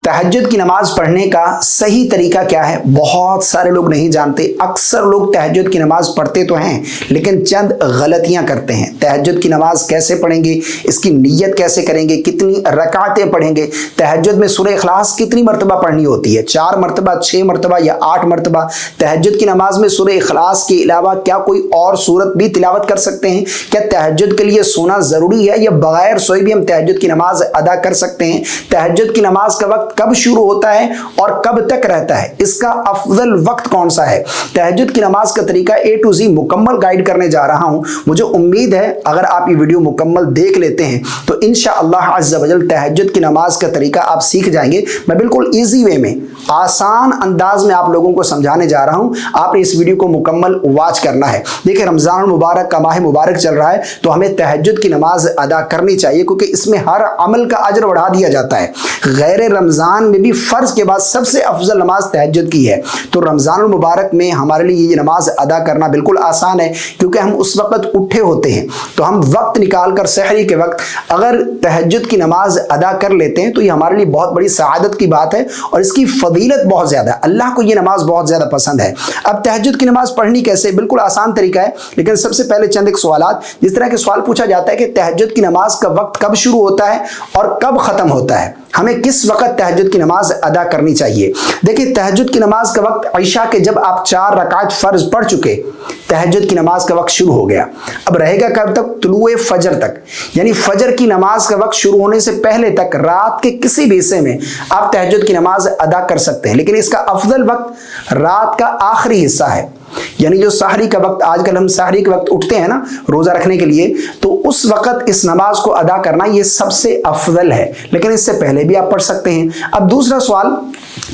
तहज्जुद की नमाज पढ़ने का सही तरीका क्या है? बहुत सारे लोग नहीं जानते। अक्सर लोग तहज्जुद की नमाज पढ़ते तो हैं लेकिन चंद गलतियां करते हैं। तहज्जुद की नमाज कैसे पढ़ेंगे, इसकी नीयत कैसे करेंगे, कितनी रकातें पढ़ेंगे, तहज्जुद में सूरह इखलास कितनी मरतबा पढ़नी होती है, 4 मरतबा, 6 मरतबा या 8 मरतबा। तहज्जुद की नमाज में सूरह इखलास के अलावा क्या कोई और सूरत भी तिलावत कर सकते हैं? क्या तहज्जुद के लिए सोना जरूरी है या बगैर सोए भी हम तहज्जुद की नमाज अदा कर सकते हैं? तहज्जुद की नमाज का वक्त कब शुरू होता है और कब तक रहता है? इसका अफजल वक्त कौन सा है? तहज्जुद की नमाज का तरीका A to Z मुकम्मल गाइड करने जा रहा हूं। मुझे उम्मीद है अगर आप ये वीडियो मुकम्मल देख लेते हैं तो इंशाअल्लाह अज़्ज़ा वजल तहज्जुद की नमाज का तरीका आप सीख जाएंगे। मैं बिल्कुल इजी वे में, आसान अंदाज में आप लोगों को समझाने जा रहा हूं। आपने इस वीडियो को मुकम्मल वॉच करना है। देखिए, रमजान मुबारक का माह मुबारक चल रहा है तो हमें तहज्जुद की नमाज अदा करनी चाहिए क्योंकि इसमें हर अमल का अजर बढ़ा दिया जाता है। गैर रमजान में भी फर्ज के बाद सबसे अफजल नमाज तहज्जुद की है। तो रमजान मुबारक में हमारे लिए ये नमाज अदा करना बिल्कुल आसान है क्योंकि हम उस वक्त उठे होते हैं। तो हम वक्त निकाल कर सहरी के वक्त अगर तहज्जुद की नमाज अदा कर लेते हैं तो ये हमारे लिए बहुत बड़ी सआदत की बात है और इसकी फजीलत बहुत ज्यादा है। अल्लाह को ये नमाज बहुत ज्यादा पसंद है। अब तहज्जुद की नमाज पढ़नी कैसे? बिल्कुल आसान तरीका है, लेकिन सबसे पहले चंद एक सवालात। जिस तरह के सवाल पूछा जाता है कि तहज्जुद की नमाज का वक्त कब शुरू होता है और कब खत्म होता है, हमें किस वक्त तहज्जुद की नमाज अदा करनी चाहिए? देखिए, तहज्जुद की नमाज का वक्त ईशा के जब आप 4 रकात फर्ज पढ़ चुके, तहज्जुद की नमाज का वक्त शुरू हो गया। अब रहेगा कब तक? तुलुए फजर तक, यानी फजर की नमाज का वक्त शुरू होने से पहले तक रात के किसी भी हिस्से में आप तहज्जुद की नमाज अदा कर सकते हैं। लेकिन इसका अफजल वक्त रात का आखिरी हिस्सा है, यानी जो सहरी का वक्त, आजकल हम सहरी के वक्त उठते हैं ना रोजा रखने के लिए, तो उस वक्त इस नमाज को अदा करना ये सबसे अफजल है। लेकिन इससे पहले भी आप पढ़ सकते हैं। अब दूसरा सवाल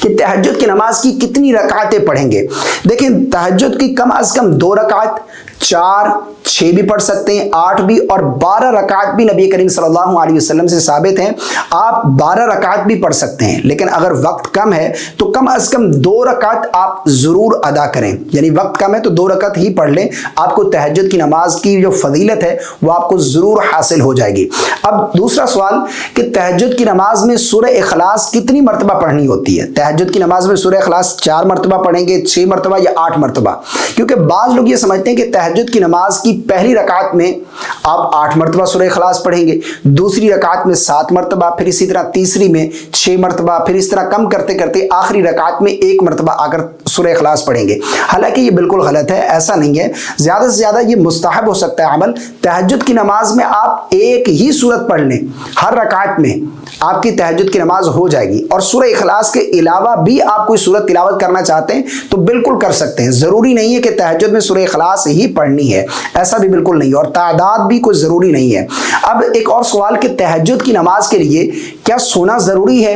कि तहज्जुद की नमाज की कितनी रकातें पढ़ेंगे? देखिए, तहज्जुद की कम अज कम 2 रकात, 4, 6 भी पढ़ सकते हैं, 8 भी और 12 रकात भी नबी करीम सल्लल्लाहु अलैहि वसल्लम से साबित हैं। आप 12 रकात भी पढ़ सकते हैं, लेकिन अगर वक्त कम है तो कम अज कम 2 रकात आप जरूर अदा करें। यानी वक्त कम है तो 2 रकात ही पढ़ लें, आपको तहज्जुद की नमाज की जो फजीलत है वो आपको जरूर हासिल हो जाएगी। अब दूसरा सवाल कि तहज्जुद की नमाज में सूरह इखलास कितनी मरतबा पढ़नी होती है? तहज्जुद की नमाज में सूरह इखलास 4 मरतबा पढ़ेंगे, 6 मरतबा या 8 मरतबा? क्योंकि बाज लोग ये समझते हैं कि तहज्जुद की नमाज की पहली रकात में आप 8 मरतबा सूरह इखलास पढ़ेंगे, दूसरी रकात में 7 मरतबा, फिर इसी तरह तीसरी में 6 मरतबा, फिर इस तरह कम करते करते आखिरी रकात में 1 मरतबा आकर सूरह इखलास पढ़ेंगे। हालांकि ये बिल्कुल गलत है, ऐसा नहीं है। ज्यादा से ज्यादा ये मुस्तहब हो सकता है अमल। तहज्जुद की नमाज में आप एक ही सूरत पढ़ लें, हर रकात में आपकी तहज्जुद की नमाज हो जाएगी। और सूरह इखलास के अलावा भी आप कोई सूरत तिलावत करना चाहते हैं तो बिल्कुल कर सकते हैं। जरूरी नहीं है कि तहज्जुद में सूरह इखलास ही पढ़नी है, ऐसा भी बिल्कुल नहीं है, और तादाद भी कोई जरूरी नहीं है। अब एक और सवाल कि तहज्जुद की नमाज के लिए क्या सोना जरूरी है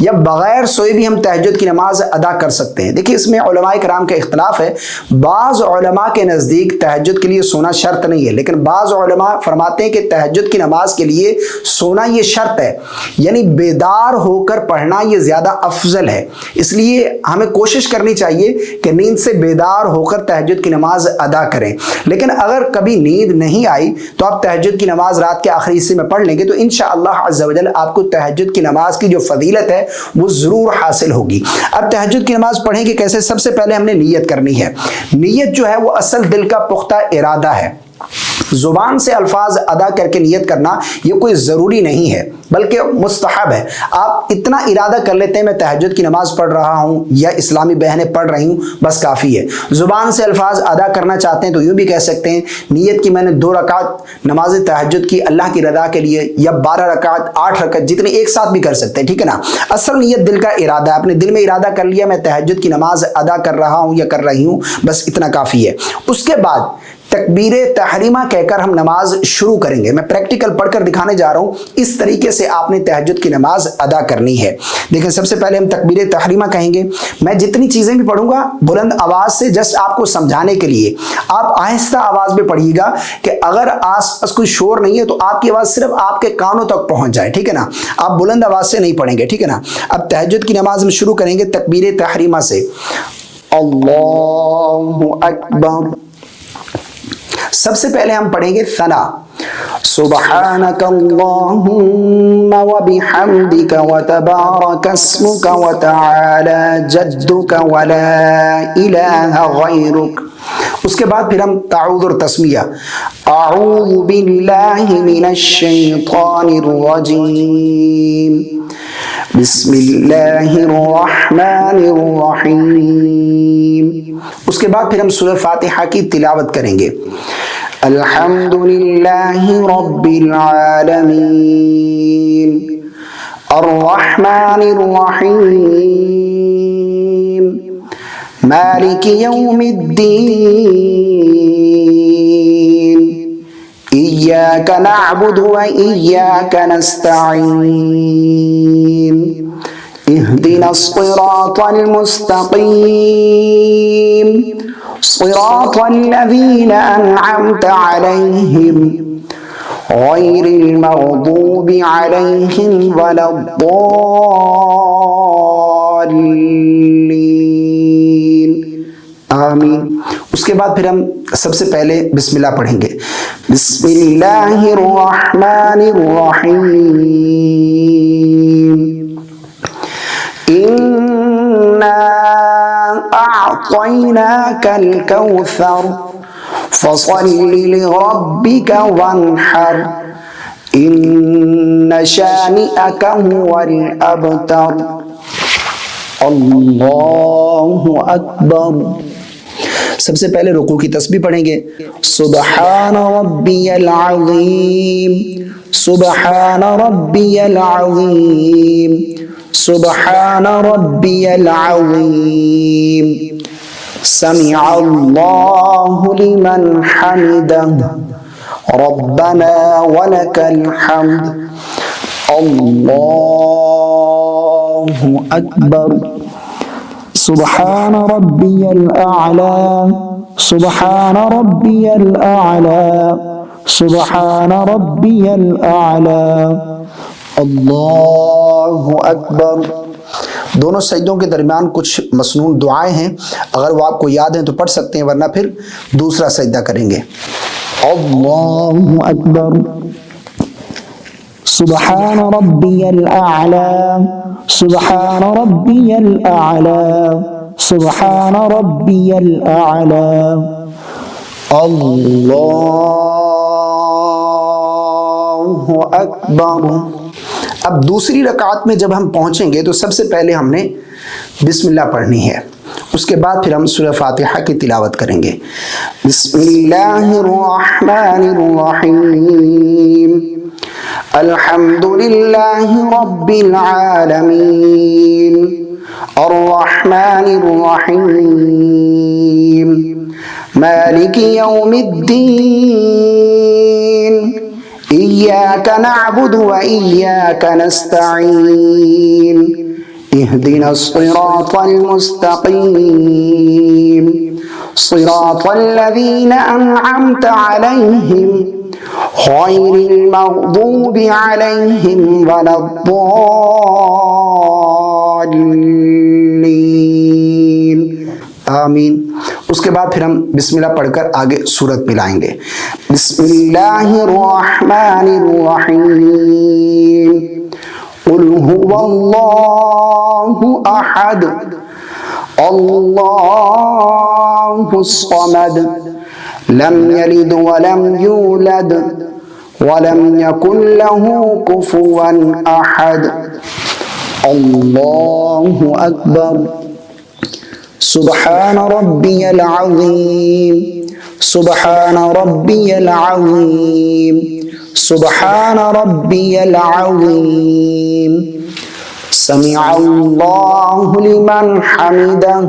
या बगैर सोए भी हम तहज्जुद की नमाज अदा कर सकते हैं? देखिए, इसमें उलमाए किराम का इख्तिलाफ है। बाज़ उलमा के नज़दीक तहज्जुद के लिए सोना शर्त नहीं है, लेकिन बाज़ उलमा फरमाते हैं कि तहज्जुद की नमाज के लिए सोना ये शर्त है, यानी बेदार होकर पढ़ना ये ज़्यादा अफजल है। इसलिए हमें कोशिश करनी चाहिए कि नींद से बेदार होकर तहज्जुद की नमाज अदा करें। लेकिन अगर कभी नींद नहीं आई तो आप तहज्जुद की नमाज रात के आखिरी हिस्से में पढ़ लेंगे तो इंशाअल्लाह अज़्ज़ा वजल आपको तहज्जुद की नमाज की जो फजीलत है वो जरूर हासिल होगी। अब तहज्जुद की नमाज पढ़ेंगे कैसे? सबसे पहले हमने नियत करनी है। नियत जो है वो असल दिल का पुख्ता इरादा है। जुबान से अल्फाज अदा करके नियत करना ये कोई ज़रूरी नहीं है बल्कि मुस्तहब है। आप इतना इरादा कर लेते हैं मैं तहज्जुद की नमाज पढ़ रहा हूँ या इस्लामी बहनें पढ़ रही हूँ, बस काफ़ी है। जुबान से अल्फाज अदा करना चाहते हैं तो यूँ भी कह सकते हैं नियत की मैंने 2 रकात नमाज तहज्जुद की अल्लाह की रज़ा के लिए, या 12 रकात, 8 रकात, जितने एक साथ भी कर सकते हैं, ठीक है ना। असल नियत दिल का इरादा है। अपने दिल में इरादा कर लिया मैं तहज्जुद की नमाज अदा कर रहा हूँ या कर रही हूँ, बस इतना काफ़ी है। उसके बाद तकबीरे तहरीमा कहकर हम नमाज शुरू करेंगे। मैं प्रैक्टिकल पढ़कर दिखाने जा रहा हूँ, इस तरीके से आपने तहज्जुद की नमाज अदा करनी है। देखिए, सबसे पहले हम तकबीरे तहरीमा कहेंगे। मैं जितनी चीज़ें भी पढ़ूंगा बुलंद आवाज़ से जस्ट आपको समझाने के लिए, आप आहिस्ता आवाज़ में पढ़िएगा कि अगर आसपास कोई शोर नहीं है तो आपकी आवाज़ सिर्फ आपके कानों तक पहुँच जाए, ठीक है ना। आप बुलंद आवाज़ से नहीं पढ़ेंगे, ठीक है ना। अब तहज्जुद की नमाज हम शुरू करेंगे तकबीरे तहरीमा से। अल्लाहु अकबर। सबसे पहले हम पढ़ेंगे सना। سبحانك اللهم وبحمدك وتبارك اسمك وتعالى جدك ولا الہ غیرک. اس کے بعد پھر ہم تعوذ اور تسمیہ. اعوذ باللہ من الشیطان الرجیم بسم اللہ الرحمن الرحیم. اس کے بعد پھر ہم سورہ فاتحہ کی تلاوت کریں گے. الحمد للہ رب العالمین الرحمن الرحیم مالک یوم الدین ایاک نعبد و ایاک نستعین اهدنا الصراط المستقیم صراط الذين أنعمت عليهم غير المغضوب عليهم ولا الضالين آمین. اس کے بعد پھر ہم سب سے پہلے بسم اللہ پڑھیں گے. بسم اللہ الرحمن الرحیم أعطيناك الكوثر فصل لربك وانحر إن شانئك هو الأبتر. اللہ اکبر. سب سے پہلے رکوع کی تسبیح پڑھیں گے. سبحان ربی العظیم سبحان ربی العظیم سبحان ربی العظیم سمع اللہ لمن حمدہ ربنا ولک الحمد. اللہ اکبر. سبحان ربی الاعلی سبحان ربی الاعلی سبحان ربی الاعلی. اللہ اکبر. دونوں سجدوں کے درمیان کچھ مسنون دعائیں ہیں، اگر وہ آپ کو یاد ہیں تو پڑھ سکتے ہیں، ورنہ پھر دوسرا سجدہ کریں گے. اللہ اکبر. سبحان ربی الاعلی سبحان ربی الاعلی سبحان ربی الاعلی. اللہ اکبر. اب دوسری رکعت میں جب ہم پہنچیں گے تو سب سے پہلے ہم نے بسم اللہ پڑھنی ہے. اس کے بعد پھر ہم سورہ فاتحہ کی تلاوت کریں گے. بسم اللہ الرحمن الرحیم الحمد للہ رب العالمین الرحمن الرحیم مالک یوم الدین ایاک نعبد و ایاک نستعین اهدنا الصراط المستقیم صراط الذین انعمت علیہم غیر المغضوب علیہم ولا الضالین آمین. اس کے بعد پھر ہم بسم اللہ پڑھ کر آگے سورت ملائیں گے. بسم اللہ الرحمن الرحیم قل هو اللہ احد اللہ الصمد لم یلد ولم یولد ولم یکن له کفوا احد. اللہ اکبر. سبحان ربی العظیم سبحان ربی العظیم سبحان ربی العظیم سمع اللہ لمن حمدہ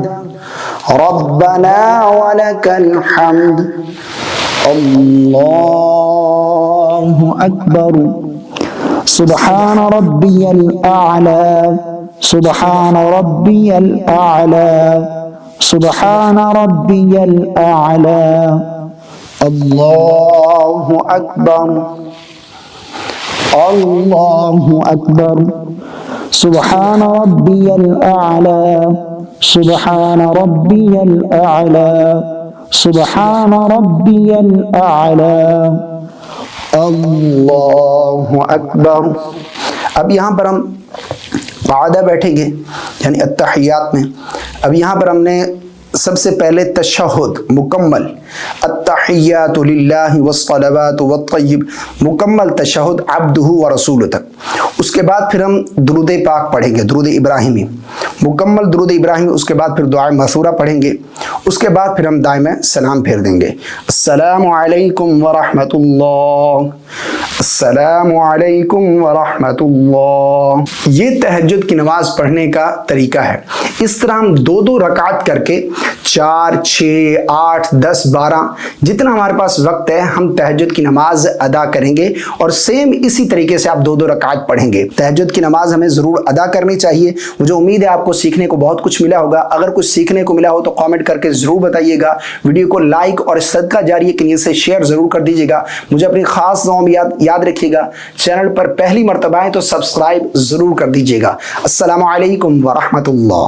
ربنا ولک الحمد. اللہ اکبر. سبحان ربی الاعلی سبحان ربی الاعلی سبحان ربی الاعلی. اللہ اکبر. اللہ اکبر. سبحان ربی الاعلی سبحان ربی الاعلی سبحان ربی الاعلی. اللہ اکبر. اب یہاں پر ہم قاعدہ بیٹھیں گے یعنی التحیات میں. اب یہاں پر ہم نے سب سے پہلے تشہد مکمل، التحیات للہ والصلوات والطیب، مکمل تشہد عبدہ ورسولہ تک. اس کے بعد پھر ہم درود پاک پڑھیں گے، درود ابراہیمی، مکمل درود ابراہیمی. اس کے بعد پھر دعائے مأثورہ پڑھیں گے. اس کے بعد پھر ہم دائمہ سلام پھیر دیں گے. السلام علیکم ورحمۃ اللہ، السلام علیکم ورحمۃ اللہ. یہ تہجد کی نماز پڑھنے کا طریقہ ہے. اس طرح ہم دو دو رکعت کر کے 4، 6، 8، 10، 12 جتنا ہمارے پاس وقت ہے ہم تہجد کی نماز ادا کریں گے. اور سیم اسی طریقے سے آپ دو دو رکعت پڑھیں گے. تہجد کی نماز ہمیں ضرور ادا کرنی چاہیے. مجھے امید ہے آپ کو سیکھنے کو بہت کچھ ملا ہوگا. اگر کچھ سیکھنے کو ملا ہو تو کامنٹ کر کے ضرور بتائیے گا. ویڈیو کو لائک اور صدقہ جاریہ کی نیت سے شیئر ضرور کر دیجیے گا. مجھے اپنی خاص دعاؤں میں یاد رکھیے گا. چینل پر پہلی مرتبہ آئے تو سبسکرائب ضرور کر دیجیے گا. السلام علیکم ورحمۃ اللہ.